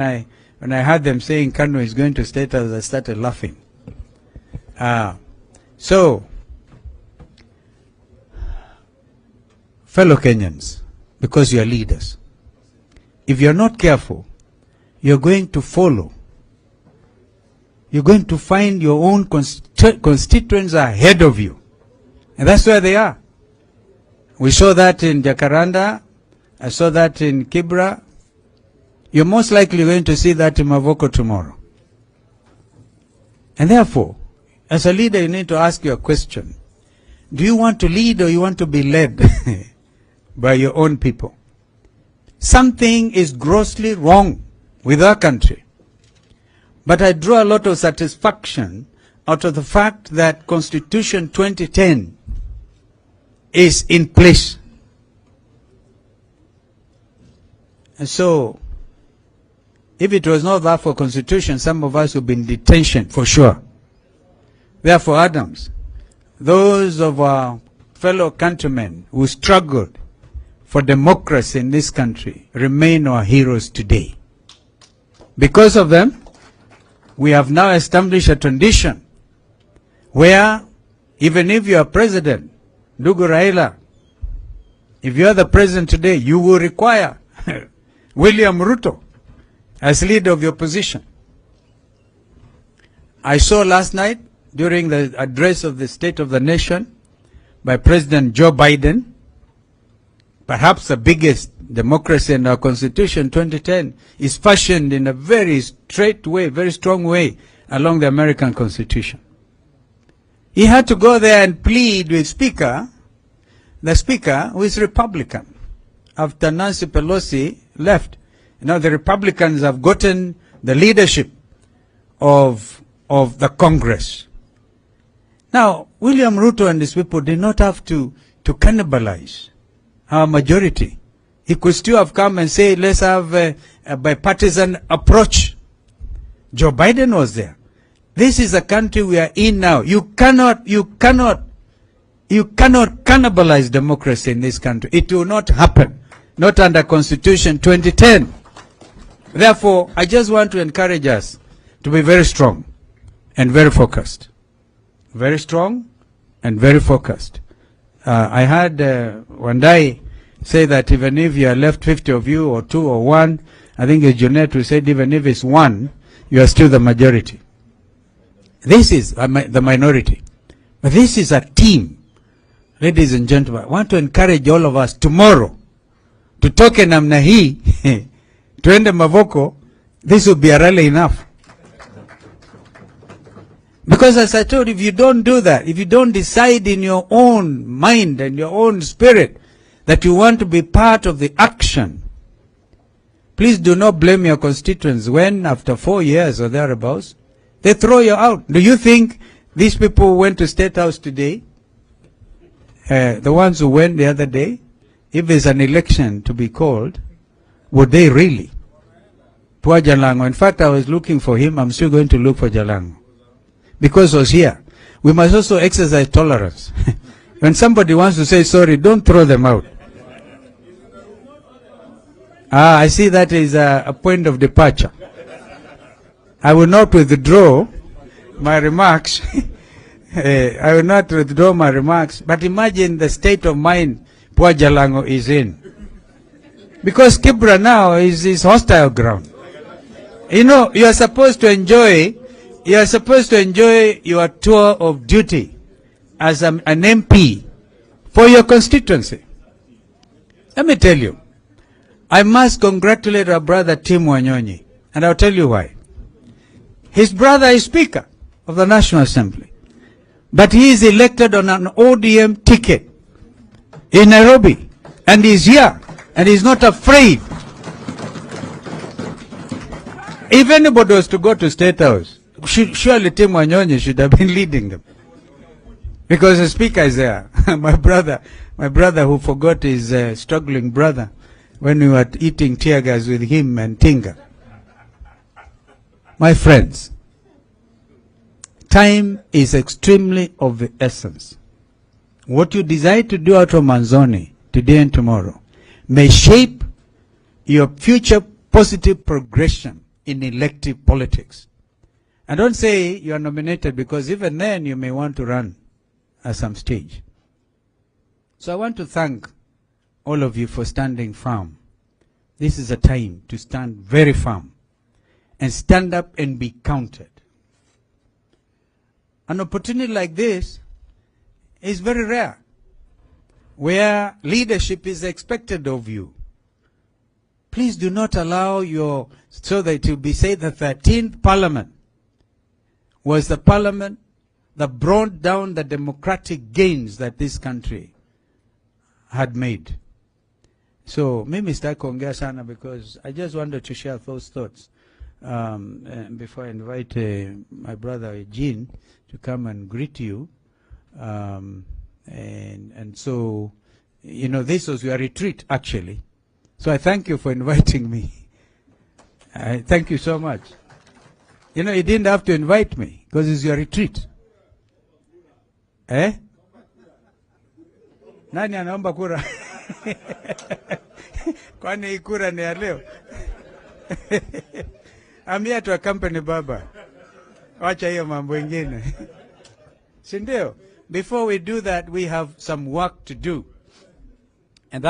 When I heard them saying Kanu is going to State House, I started laughing. So, fellow Kenyans, because you are leaders, if you are not careful, you are going to follow. You're going to find your own constituents ahead of you. And that's where they are. We saw that in Jacaranda. I saw that in Kibra. You're most likely going to see that in Mavoko tomorrow. And therefore, as a leader, you need to ask your question. Do you want to lead or you want to be led by your own people? Something is grossly wrong with our country. But I draw a lot of satisfaction out of the fact that Constitution 2010 is in place. And so, if it was not that for Constitution, some of us would be in detention for sure. Therefore, Adams, those of our fellow countrymen who struggled for democracy in this country remain our heroes today. Because of them, we have now established a tradition where even if you are president, Ndugu Raila, if you are the president today, you will require William Ruto as leader of your opposition. I saw last night during the address of the State of the Nation by President Joe Biden, perhaps the biggest democracy in our Constitution, 2010, is fashioned in a very straight way, very strong way along the American Constitution. He had to go there and plead with the Speaker, who is Republican, after Nancy Pelosi left. You know, the Republicans have gotten the leadership of the Congress. Now, William Ruto and his people did not have to cannibalize our majority. He could still have come and say, let's have a bipartisan approach. Joe Biden was there. This is the country we are in now. You cannot cannibalize democracy in this country. It will not happen. Not under Constitution 2010. Therefore, I just want to encourage us to be very strong and very focused. Very strong and very focused. I heard Wandai say that even if you are left 50 of you or 2 or 1, I think it's Junet who said even if it's 1, you are still the majority. This is the minority. But this is a team. Ladies and gentlemen, I want to encourage all of us tomorrow to toke namna hii, tuende Mavoko. This will be a rally enough. Because as I told you, if you don't do that, if you don't decide in your own mind and your own spirit that you want to be part of the action, please do not blame your constituents when after 4 years or thereabouts, they throw you out. Do you think these people who went to State House today, the ones who went the other day, if there's an election to be called, would they really? Poor Jalango. In fact, I was looking for him. I'm still going to look for Jalango. Because he was here. We must also exercise tolerance. When somebody wants to say sorry, don't throw them out. I see that is a point of departure. I will not withdraw my remarks. I will not withdraw my remarks. But imagine the state of mind poor Jalango is in. Because Kibra now is his hostile ground. You know, you are supposed to enjoy your tour of duty as an MP for your constituency. Let me tell you, I must congratulate our brother Tim Wanyonyi, and I'll tell you why. His brother is Speaker of the National Assembly, but he is elected on an ODM ticket in Nairobi, and he's here, and he's not afraid. If anybody was to go to State House, surely Tim Wanyonyi should have been leading them. Because the Speaker is there. my brother who forgot his struggling brother when we were eating tear gas with him and Tinga. My friends, time is extremely of the essence. What you decide to do out of Manzoni today and tomorrow may shape your future positive progression in elective politics. And don't say you are nominated, because even then you may want to run at some stage. So I want to thank all of you for standing firm. This is a time to stand very firm and stand up and be counted. An opportunity like this is very rare, where leadership is expected of you. Please do not allow so that it will be said the 13th Parliament was the Parliament that brought down the democratic gains that this country had made. So, mimi sitaki kuongea sana, because I just wanted to share those thoughts before I invite my brother Jean to come and greet you. And so, you know, this was your retreat, actually. So I thank you for inviting me. I thank you so much. You know, you didn't have to invite me, because it's your retreat. Eh? Nani anaomba kura? Kwani kura ni ya leo? I'm here to accompany Baba. Wacha hiyo mambo ingine. Si ndio? Before we do that, we have some work to do. And that